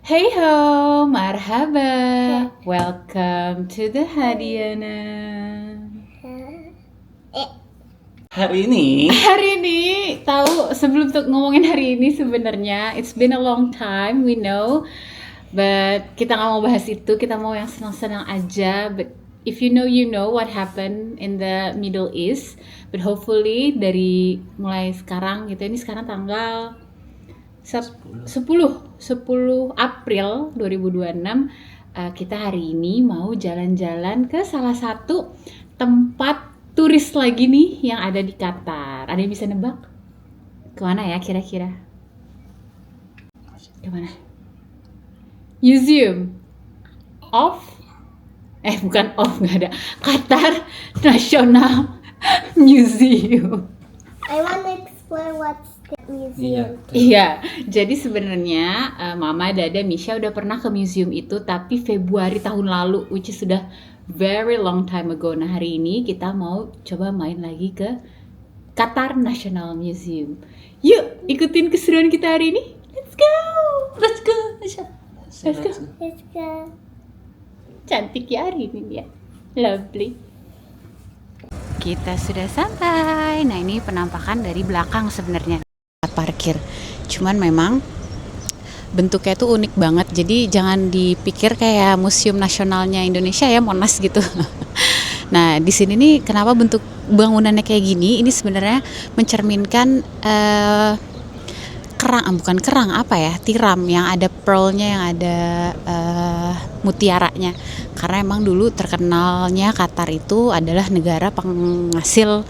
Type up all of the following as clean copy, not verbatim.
Hey ho, marhaba. Welcome to the Hadiana. Hari ini Hari ini, tahu sebelum ngomongin hari ini sebenarnya, it's been a long time, we know. But kita nggak mau bahas itu, kita mau yang senang-senang aja. But if you know what happened in the Middle East. But hopefully dari mulai sekarang gitu, ini sekarang tanggal 10 April 2026, kita hari ini mau jalan-jalan ke salah satu tempat turis lagi nih yang ada di Qatar. Ada yang bisa nebak? Kemana ya kira-kira? Kemana? Museum of bukan of, nggak ada. Qatar National Museum. I want to explore what's the museum. Iya, jadi sebenarnya Mama, Dada, Misha udah pernah ke museum itu, tapi Februari tahun lalu, which is sudah very long time ago. Nah, hari ini kita mau coba main lagi ke Qatar National Museum. Yuk, ikutin keseruan kita hari ini. Let's go! Let's go! Let's go! Let's go. Cantik ya hari ini ya. Lovely. Kita sudah sampai. Nah, ini penampakan dari belakang sebenarnya. Parkir. Cuman memang bentuknya tuh unik banget. Jadi jangan dipikir kayak Museum Nasionalnya Indonesia ya, Monas gitu. Nah, di sini nih kenapa bentuk bangunannya kayak gini? Ini sebenarnya mencerminkan bukan kerang, apa ya, tiram yang ada pearlnya, yang ada mutiaranya. Karena emang dulu terkenalnya Qatar itu adalah negara penghasil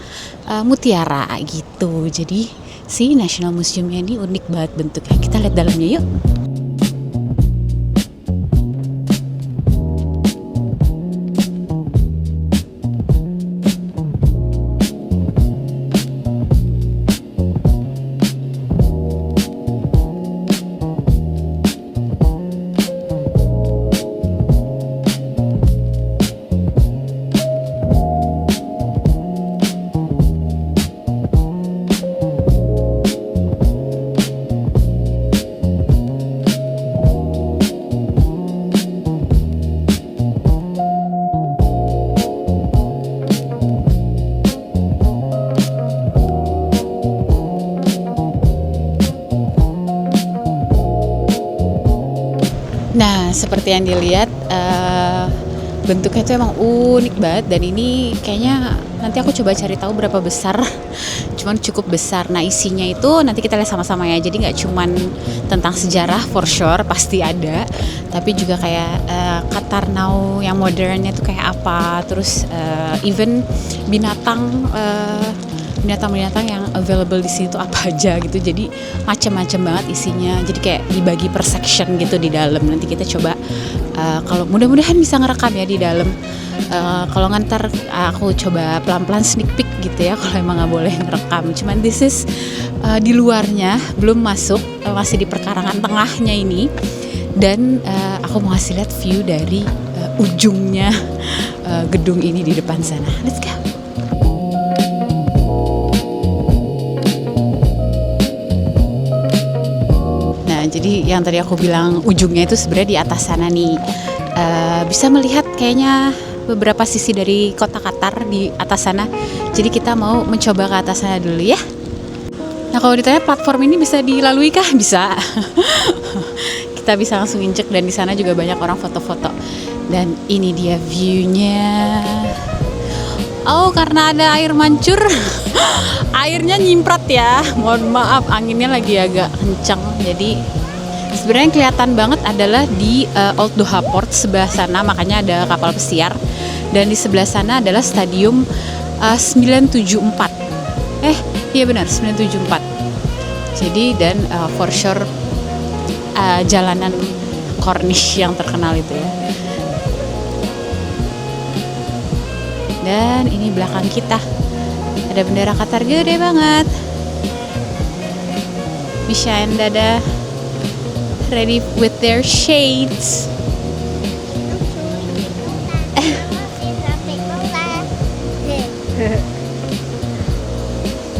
mutiara gitu. Jadi si National Museumnya ini unik banget bentuknya. Kita lihat dalamnya yuk. Nah, seperti yang dilihat, bentuknya itu emang unik banget, dan ini kayaknya nanti aku coba cari tahu berapa besar. Cuman cukup besar. Nah, isinya itu nanti kita lihat sama-sama ya. Jadi nggak cuman tentang sejarah, for sure pasti ada, tapi juga kayak Qatar Now yang modernnya itu kayak apa. Terus even binatang-binatang yang available di sini tuh apa aja gitu. Jadi macam-macam banget isinya. Jadi kayak dibagi per section gitu di dalam. Nanti kita coba kalau mudah-mudahan bisa ngerekam ya di dalam. Kalau ngantar aku coba pelan-pelan sneak peek gitu ya, kalau emang nggak boleh ngerekam. Cuman this is di luarnya, belum masuk, masih di perkarangan tengahnya ini. Dan aku mau ngasih lihat view dari ujungnya gedung ini di depan sana. Let's go. Jadi yang tadi aku bilang ujungnya itu sebenarnya di atas sana nih. Bisa melihat kayaknya beberapa sisi dari kota Qatar di atas sana. Jadi kita mau mencoba ke atas sana dulu ya. Nah, kalau ditanya platform ini bisa dilalui kah? Bisa. Kita bisa langsung injek, dan di sana juga banyak orang foto-foto. Dan ini dia view-nya. Oh, karena ada air mancur, airnya nyimprat ya. Mohon maaf, anginnya lagi agak kencang. Jadi sebenarnya kelihatan banget adalah di Old Doha Port sebelah sana, makanya ada kapal pesiar. Dan di sebelah sana adalah stadium 974. Iya benar, 974. Jadi dan for sure jalanan Corniche yang terkenal itu ya. Dan ini belakang kita ada bendera Qatar gede banget. Misha and Dada ready with their shades.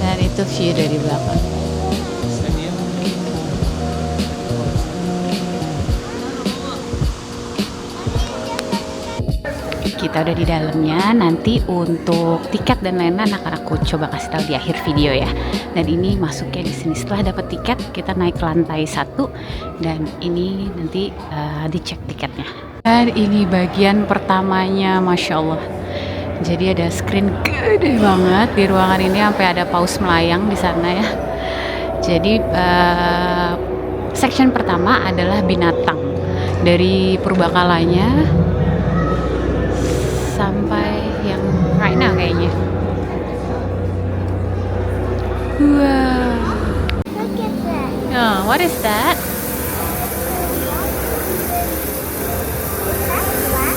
Dan itu view dari belakang. kita udah di dalamnya. Nanti untuk tiket dan lain-lain akan aku coba kasih tahu di akhir video ya. Dan ini masuknya di sini. Setelah dapat tiket, kita naik ke lantai 1 dan ini nanti dicek tiketnya. Dan ini bagian pertamanya, Masya Allah. Jadi ada screen gede banget di ruangan ini, sampai ada paus melayang di sana ya. Jadi section pertama adalah binatang, dari purbakalanya sampai yang right now kayaknya. Wow. Look at that. Oh, what is that? That's black.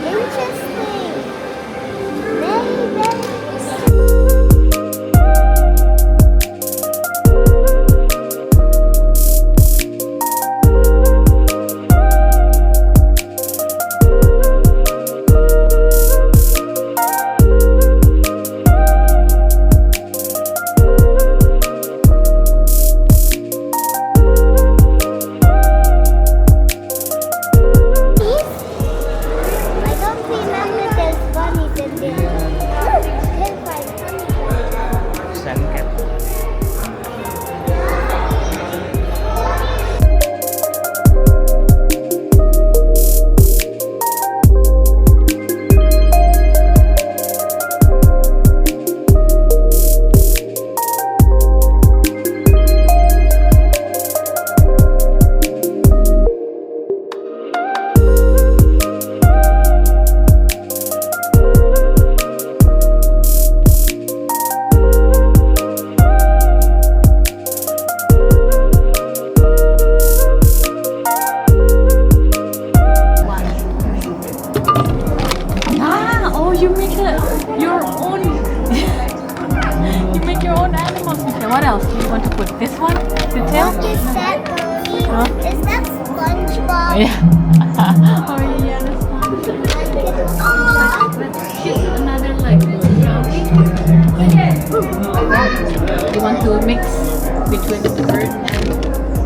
Interesting. Very, very interesting. I don't remember there's bunnies in there. Can't find bunnies. Suncat. Oh, you make your own. You make your own animals. Okay, what else do you want to put? This one, the tail. What is that, Mommy? Huh? Is that SpongeBob? Yeah. Oh yeah, that's one. Let's choose another leg, shall we? You want to mix between the bird and...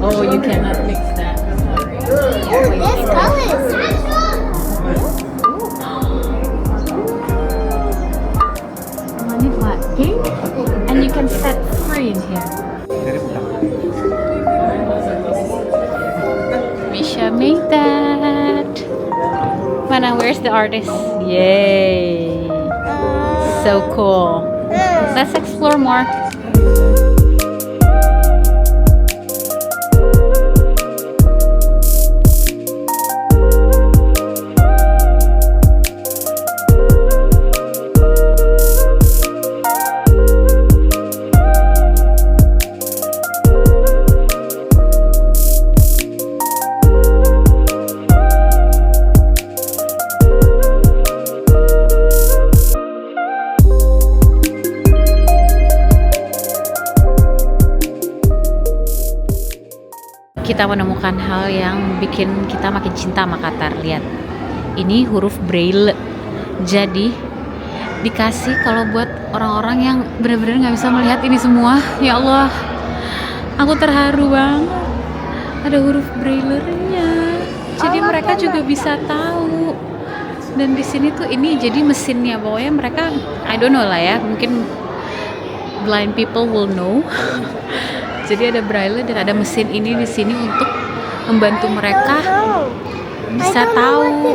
Oh, you cannot mix that. Sorry. This colors. I need what? Pink? And you can set free in here. Misha made that. Mana, where's the artist? Yay! So cool. Let's explore more. Kita menemukan hal yang bikin kita makin cinta sama Qatar. Lihat, ini huruf Braille. Jadi dikasih kalau buat orang-orang yang benar-benar nggak bisa melihat ini semua. Ya Allah, aku terharu banget. Ada huruf Braille-nya. Jadi mereka juga bisa tahu. Dan di sini tuh ini jadi mesinnya. Pokoknya mereka, I don't know lah ya. Mungkin blind people will know. Jadi ada braille dan ada mesin ini di sini untuk membantu mereka bisa tahu.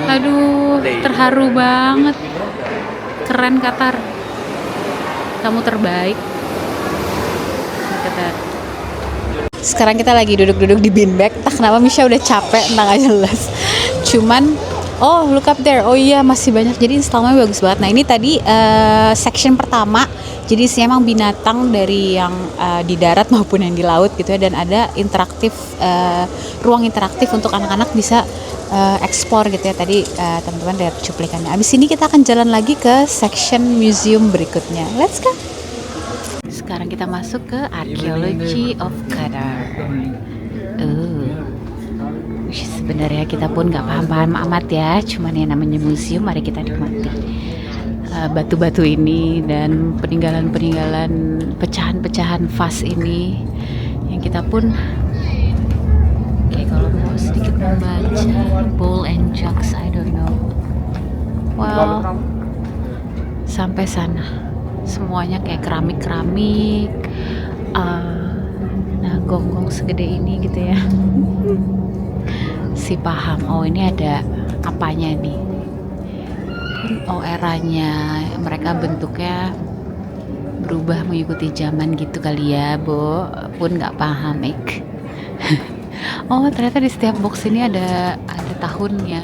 Aduh, terharu banget. Keren Qatar. Kamu terbaik. Sekarang kita lagi duduk-duduk di beanbag. Entah kenapa Misha udah capek, entah gak jelas. Cuman oh, look up there. Oh iya, masih banyak. Jadi installnya bagus banget. Nah, ini tadi section pertama. Jadi isinya emang binatang dari yang di darat maupun yang di laut gitu ya. Dan ada interaktif, ruang interaktif untuk anak-anak bisa explore gitu ya. Tadi teman-teman lihat cuplikannya. Abis ini kita akan jalan lagi ke section museum berikutnya. Let's go. Sekarang kita masuk ke Archaeology of Qatar. Sebenarnya kita pun nggak paham-paham amat ya. Cuman yang namanya museum, mari kita nikmati. batu-batu ini dan peninggalan-peninggalan pecahan-pecahan vas ini yang kita pun kalau mau sedikit membaca bowl and jugs, I don't know. Well, sampai sana semuanya kayak keramik-keramik. Nah, gonggong segede ini gitu ya. Si paham, oh ini ada apanya nih. Oh, eranya mereka bentuknya berubah mengikuti zaman gitu kali ya, Bo. Pun nggak paham, Ik. Oh, ternyata di setiap box ini ada tahunnya.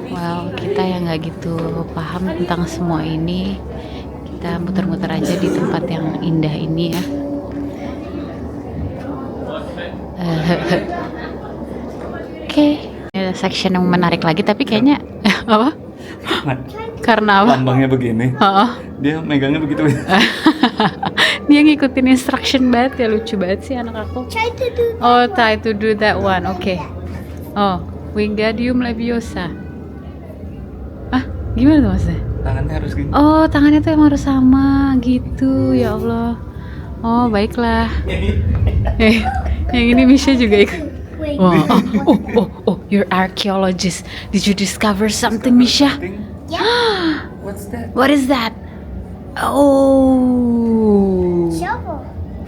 Well, kita yang nggak gitu paham tentang semua ini, kita muter-muter aja di tempat yang indah ini ya. Oke, ini ada section yang menarik lagi, tapi kayaknya apa? Karena apa? Lambangnya begini. Oh. Dia megangnya begitu. Dia ngikutin instruction banget ya, lucu banget sih anak aku. Try to do that one. Oke. Oh, Wingardium Leviosa. Gimana tuh maksudnya? Tangannya harus gini. Oh, tangannya tuh emang harus sama gitu, ya Allah. Oh, baiklah. Yang ini Misha juga ikut. Wait. Oh, you're archaeologist. Did you discover something, Misha? Yeah. What's that? What is that? Oh, Shovel.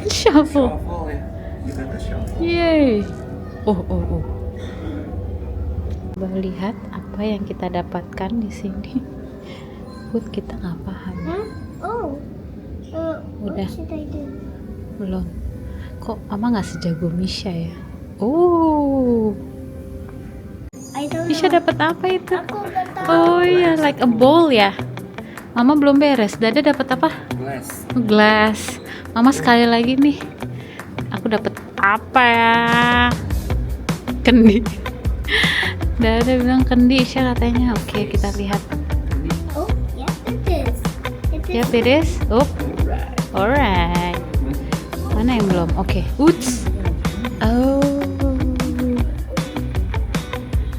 shovel. Shovel ya. You got the shovel. Yay. Oh. Coba lihat apa yang kita dapatkan di sini. Put kita nggak paham. Huh? Oh. Udah. What should I do? Belum. Kok Mama nggak sejago Misha ya? Oh, I don't Misha know. dapat apa itu? Aku nggak tahu. Oh iya, like a bowl ya. Mama belum beres. Dada dapat apa? Glass. Gelas. Mama sekali lagi nih. Aku dapat apa ya? Kendi. Dada bilang kendi, Isya katanya. Oke, kita lihat. Oh, yes it is. Yep, it is. Oh, alright. Mana yang belum? Oke. Uts. Oh.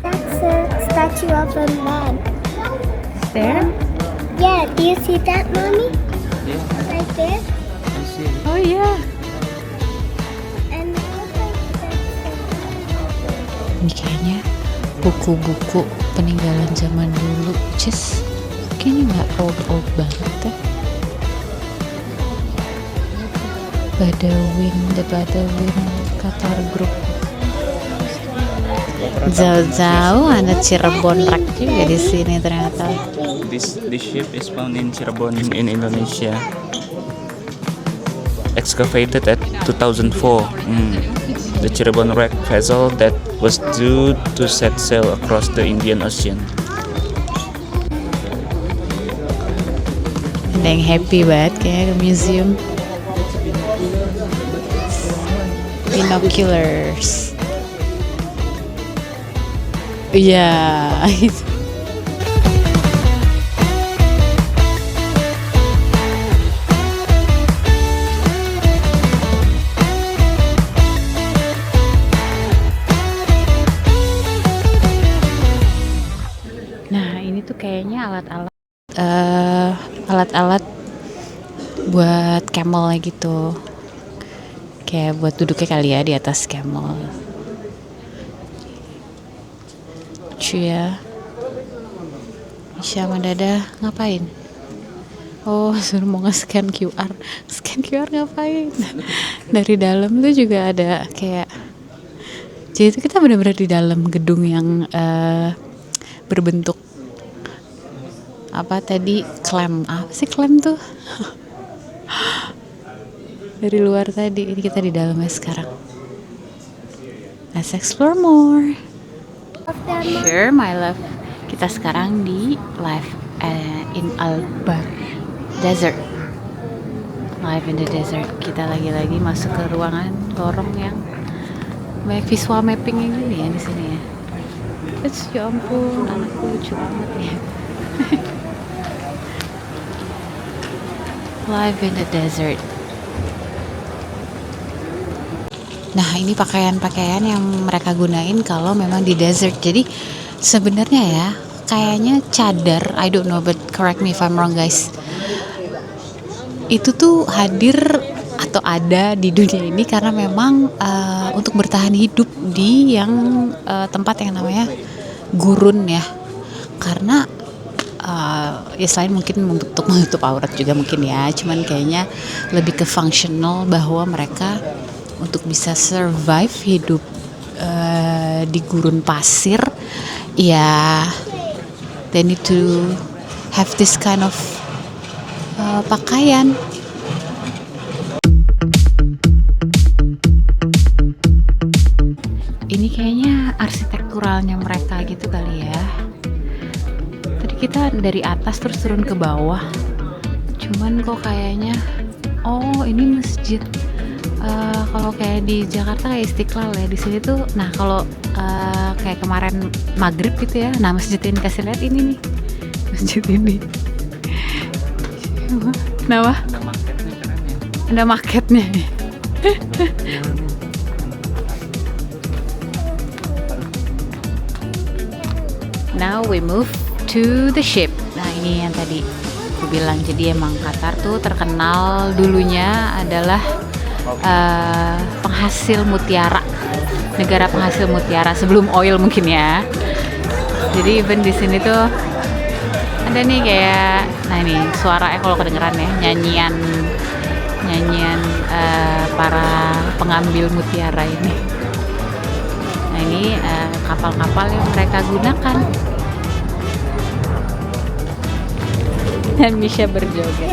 That's a statue of a man. There? Yeah, do you see that, Mommy? Yeah, Right there? I see. Oh yeah. And it looks like that's Ini kayaknya buku-buku peninggalan zaman dulu. Just kayaknya nggak old banget ya. The Badawin Qatar Group. Jauh-jauh ada Cirebon Rek juga di sini ternyata. This ship is found in Cirebon in Indonesia. Excavated at 2004. The Cirebon wreck vessel that was due to set sail across the Indian Ocean. Ada yang happy banget kayaknya ke museum. Binoculars. Iya. Nah, ini tuh kayaknya alat-alat buat camel gitu. Kayak buat duduknya kali ya di atas camel. Lucu ya. Isya sama Dada ngapain? Oh, suruh mau nge-scan QR. Scan QR ngapain? Dari dalam tuh juga ada kayak. Jadi itu kita benar-benar di dalam gedung yang berbentuk apa tadi, clam. Apa sih clam tuh? Dari luar tadi, ini kita di dalamnya sekarang. Let's explore more. Sure, my love. Kita sekarang di live in Albar Desert. Live in the desert. Kita lagi-lagi masuk ke ruangan lorong yang banyak visual mapping ini ya di sini ya. Ya ampun, anakku lucu banget ya. Live in the desert. Nah, ini pakaian-pakaian yang mereka gunain kalau memang di desert. Jadi sebenarnya ya, kayaknya cadar, I don't know but correct me if I'm wrong guys. Itu tuh hadir atau ada di dunia ini karena memang untuk bertahan hidup di yang tempat yang namanya gurun ya. Karena ya selain mungkin untuk menutup aurat juga mungkin ya, cuman kayaknya lebih ke functional bahwa mereka untuk bisa survive hidup di gurun pasir ya, they need to have this kind of pakaian. Ini kayaknya arsitekturalnya mereka gitu kali ya. Tadi kita dari atas terus turun ke bawah. Cuman kok kayaknya, oh ini masjid. Kalau kayak di Jakarta kayak Istiqlal ya, di sini tuh, nah kalau kayak kemarin maghrib gitu ya, nah masjid ini kasih lihat ini nih, masjid ini. Kenapa? Ada marketnya keren ya. Ada marketnya. Now we move to the ship. Nah ini yang tadi aku bilang, jadi emang Qatar tuh terkenal dulunya adalah penghasil mutiara, negara penghasil mutiara sebelum oil mungkin ya. Jadi even di sini tuh ada nih kayak, nah ini suaranya kalau kedengeran ya, nyanyian para pengambil mutiara ini. Nah ini kapal-kapal yang mereka gunakan. Dan Misha berjoget.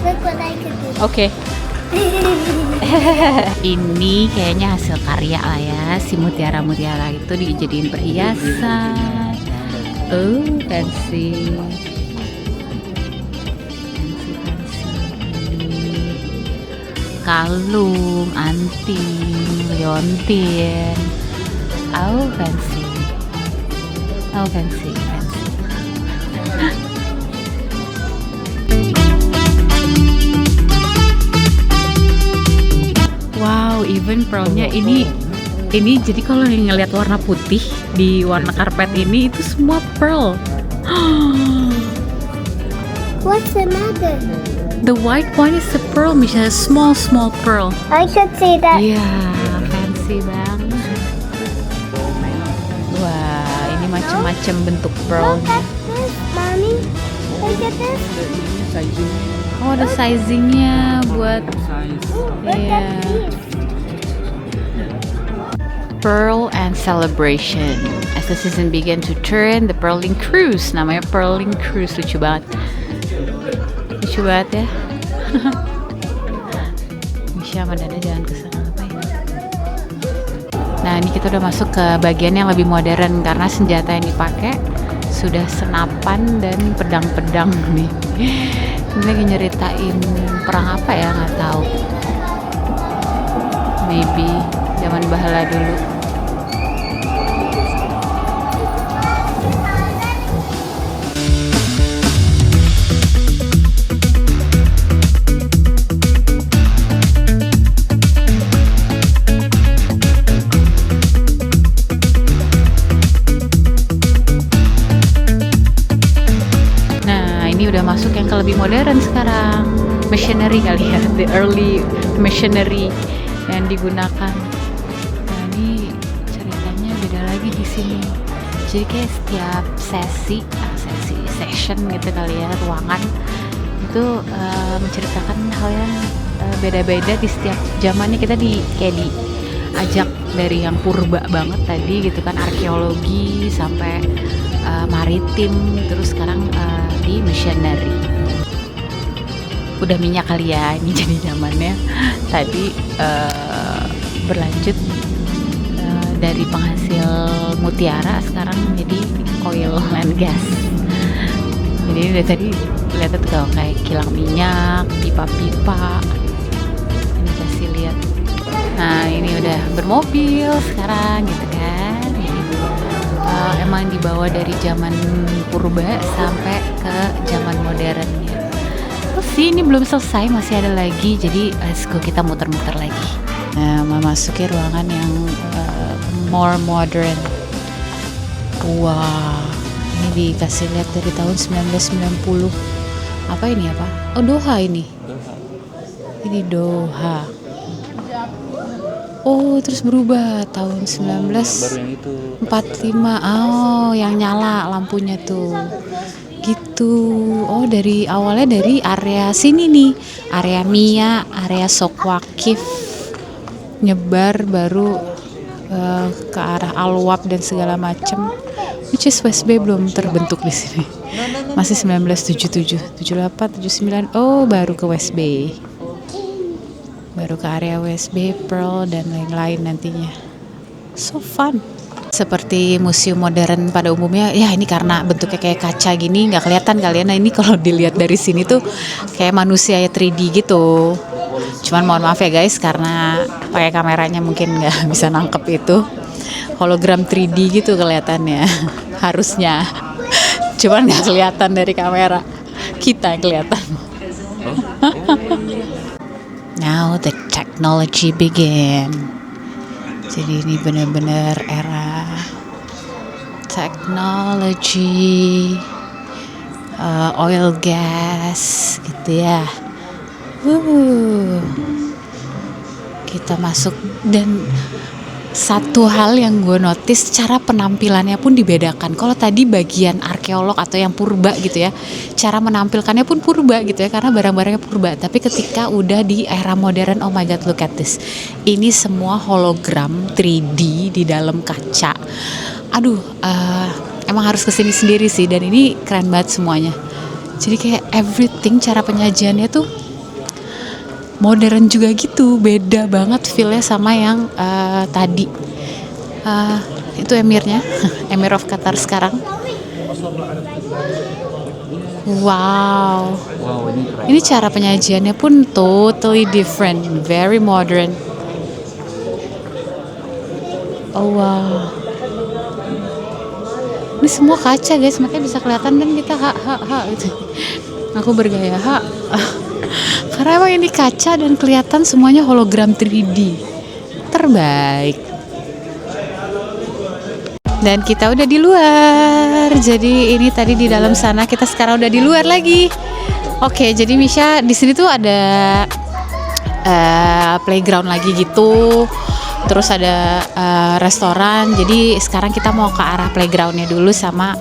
Look what I can do. Oke. Ini kayaknya hasil karya lah ya, si mutiara-mutiara itu dijadiin perhiasan. Oh, fancy. Kalung, anting, liontin. Oh, fancy. Oh, fancy. Wow, even pearlnya ini jadi kalau ngelihat warna putih di warna karpet ini itu semua pearl. What's the matter? The white one is the pearl, misalnya small pearl. I could see that. Iya, fancy banget. Wah, ini macam-macam bentuk Look pearlnya. at this, mommy. Look at this. Oh, ada sizingnya buat Look iya. at this. Pearl and celebration. As the season began to turn, the Pearling Cruise, namanya Pearling Cruise, lucu banget. Lucu banget ya. Misha sama Dada jangan kesana ngapain. Nah ini kita udah masuk ke bagian yang lebih modern karena senjata yang dipakai sudah senapan dan pedang-pedang nih. Ini lagi nyeritain perang apa ya, nggak tahu. Maybe zaman bahala dulu. Nah, ini udah masuk yang ke lebih modern sekarang. Machinery kali ya, the early machinery yang digunakan. Nah, ini ceritanya beda lagi di sini. Jadi kayak setiap session gitu kali ya, ruangan itu menceritakan hal yang beda-beda di setiap zamannya. Kita kayak diajak dari yang purba banget tadi gitu kan, arkeologi sampai maritim, terus sekarang di machinery. Udah minyak kali ya ini jadi zamannya. Tadi berlanjut dari penghasil mutiara sekarang menjadi oil and gas. Jadi dari tadi lihat tuh kayak kilang minyak, pipa-pipa. Ini kasih lihat. Nah ini udah bermobil sekarang gitu kan. Emang dibawa dari zaman purba sampai ke zaman modernnya. Terus sih ini belum selesai, masih ada lagi. Jadi let's go, kita muter-muter lagi. Nah, memasuki ruangan yang more modern. Wah, ini dikasih lihat dari tahun 1990. Apa ini apa? Oh, Doha ini. Ini Doha. Oh, terus berubah tahun Baru yang itu. 1945. Oh, yang nyala lampunya tuh. Gitu. Oh, dari awalnya dari area sini nih. Area Mia, area Sok Wakif. Nyebar baru ke arah Al-Wab dan segala macam. Which is West Bay belum terbentuk di sini. Masih 1977, 78, 79. Oh, baru ke West Bay. Baru ke area West Bay, Pearl dan lain-lain nantinya. So fun. Seperti museum modern pada umumnya, ya ini karena bentuknya kayak kaca gini nggak kelihatan kalian. Nah ini kalau dilihat dari sini tuh kayak manusia ya 3D gitu. Cuman mohon maaf ya guys karena pakai kameranya mungkin nggak bisa nangkep itu. Hologram 3D gitu kelihatannya harusnya. Cuman nggak kelihatan dari kamera. Kita yang kelihatan. Now the technology begin. Jadi ini benar-benar era teknologi, oil gas gitu ya. Kita masuk dan satu hal yang gue notice cara penampilannya pun dibedakan. Kalau tadi bagian arkeolog atau yang purba gitu ya, cara menampilkannya pun purba gitu ya karena barang-barangnya purba. Tapi ketika udah di era modern, oh my god, look at this. Ini semua hologram 3D di dalam kaca. Aduh, emang harus kesini sendiri sih dan ini keren banget semuanya. Jadi kayak everything cara penyajiannya tuh modern juga gitu, beda banget feel-nya sama yang tadi. Itu emirnya, Emir of Qatar sekarang. Wow, ini cara penyajiannya pun totally different, very modern. Oh wow, ini semua kaca guys, makanya bisa kelihatan dan kita gitu. Aku bergaya karena emang ini kaca dan kelihatan semuanya hologram 3D terbaik. Dan kita udah di luar. Jadi ini tadi di dalam sana, kita sekarang udah di luar lagi. Oke, jadi Misha di sini tuh ada playground lagi gitu. Terus ada restoran. Jadi sekarang kita mau ke arah playgroundnya dulu sama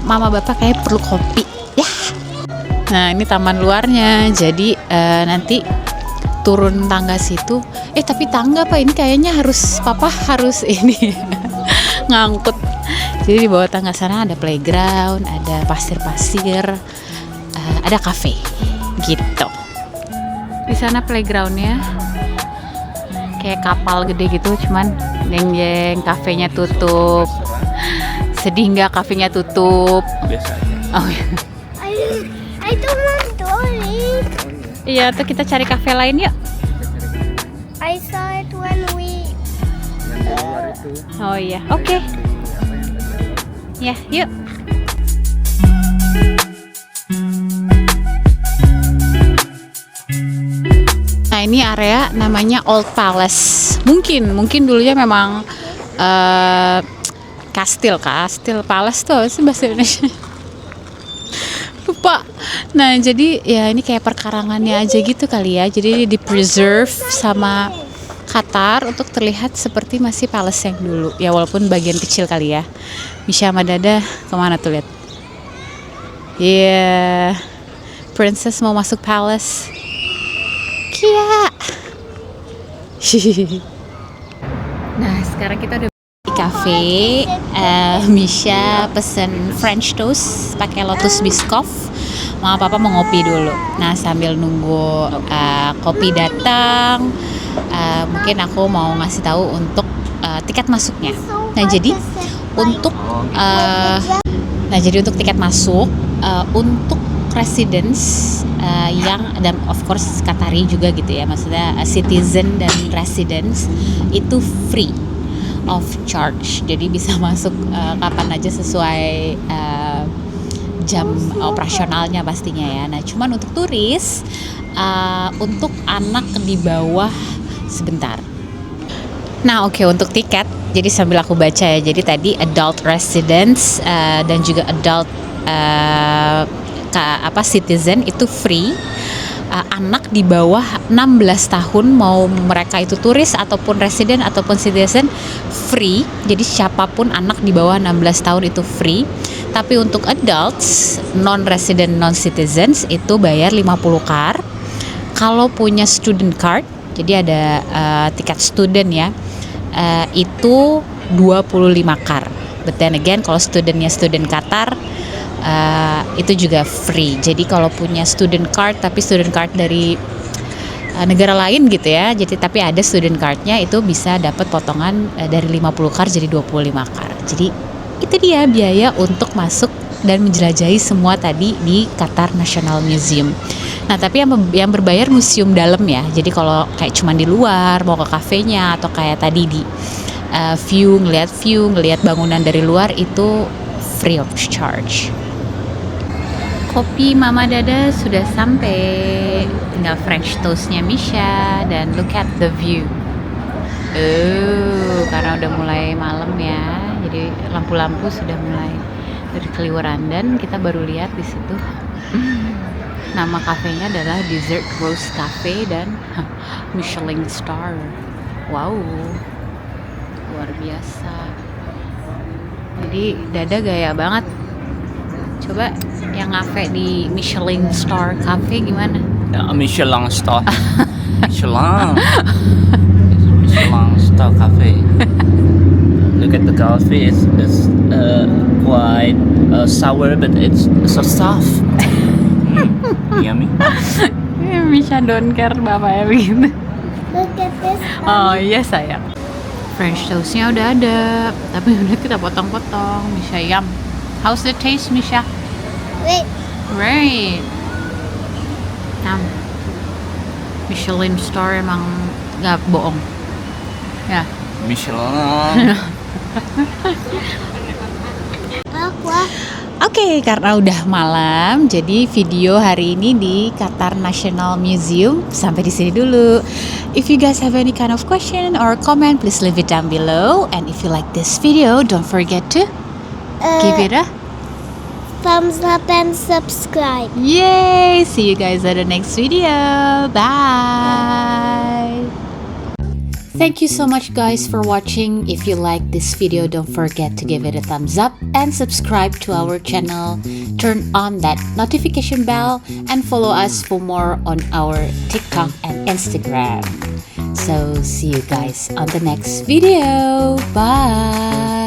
mama bapak kayak perlu kopi. Nah ini taman luarnya, jadi nanti turun tangga situ. Tapi tangga apa ini kayaknya papa harus ini ngangkut. Jadi di bawah tangga sana ada playground, ada pasir-pasir, ada kafe gitu. Di sana playgroundnya kayak kapal gede gitu, cuman jeng-jeng kafenya tutup. Sedih nggak kafenya tutup? Biasa aja. Oh iya. I don't want Dory. Iya, tuh kita cari kafe lain yuk. I saw it when we. Oh iya, oke. Ya, yuk. Nah ini area namanya Old Palace. Mungkin dulunya memang kastil palace tuh apa sih bahasa Indonesia? Lupa. Nah jadi ya ini kayak perkarangannya aja gitu kali ya. Jadi di preserve sama Qatar untuk terlihat seperti masih palace yang dulu. Ya walaupun bagian kecil kali ya. Misha sama Dada kemana tuh lihat? Iya, princess mau masuk palace. Kia. Nah sekarang kita udah di cafe. Misha pesen French toast pakai lotus biscoff. Mama papa mau ngopi dulu. Nah sambil nunggu kopi datang, mungkin aku mau ngasih tahu untuk tiket masuknya. Nah jadi untuk tiket masuk untuk residents yang dan of course Qatari juga gitu ya, maksudnya citizen dan residents itu free of charge. Jadi bisa masuk kapan aja sesuai jam operasionalnya pastinya ya. Nah cuman untuk turis, untuk anak di bawah sebentar. Nah, oke, untuk tiket, jadi sambil aku baca ya. Jadi tadi adult residents dan juga adult citizen itu free. Anak di bawah 16 tahun mau mereka itu turis ataupun resident ataupun citizen free. Jadi siapapun anak di bawah 16 tahun itu free. Tapi untuk adults, non-resident, non-citizens itu bayar 50 kar. Kalau punya student card, jadi ada tiket student ya, itu 25 kar. But then again, kalau studentnya student Qatar, itu juga free. Jadi kalau punya student card tapi student card dari negara lain gitu ya, jadi tapi ada student cardnya, itu bisa dapat potongan dari 50 kar jadi 25 kar. Jadi itu dia biaya untuk masuk dan menjelajahi semua tadi di Qatar National Museum. Nah, tapi yang berbayar museum dalam ya. Jadi kalau kayak cuman di luar, mau ke kafenya atau kayak tadi di ngelihat bangunan dari luar, itu free of charge. Kopi Mama Dada sudah sampai, tinggal French toastnya Misha, dan look at the view. Karena udah mulai malam ya, jadi lampu-lampu sudah mulai berkeliweran dan kita baru lihat di situ. Nama kafenya adalah Dessert Rose Cafe dan Michelin Star. Wow, luar biasa. Jadi Dada gaya banget. Coba yang ngafe di Michelin Star Cafe gimana? Michelin Star. Michelin Star Cafe. Look at the coffee. It's quite sour, but it's so soft. Yummy. Misha don't care bapaknya begitu. Look at this. Oh iya sayang. French toastnya udah ada, tapi udah kita potong-potong. Misha yum. How's the taste, Misha? Wait. Great. Michelin Star emang nggak bohong. Ya. Michelin. Aqua. Oke, karena udah malam, jadi video hari ini di Qatar National Museum sampai di sini dulu. If you guys have any kind of question or comment, please leave it down below. And if you like this video, don't forget to give it a Thumbs up and subscribe. yay! See you guys at the next video. Bye! Thank you so much guys for watching. If you like this video, don't forget to give it a thumbs up and subscribe to our channel. Turn on that notification bell and follow us for more on our TikTok and Instagram. So see you guys on the next video. Bye!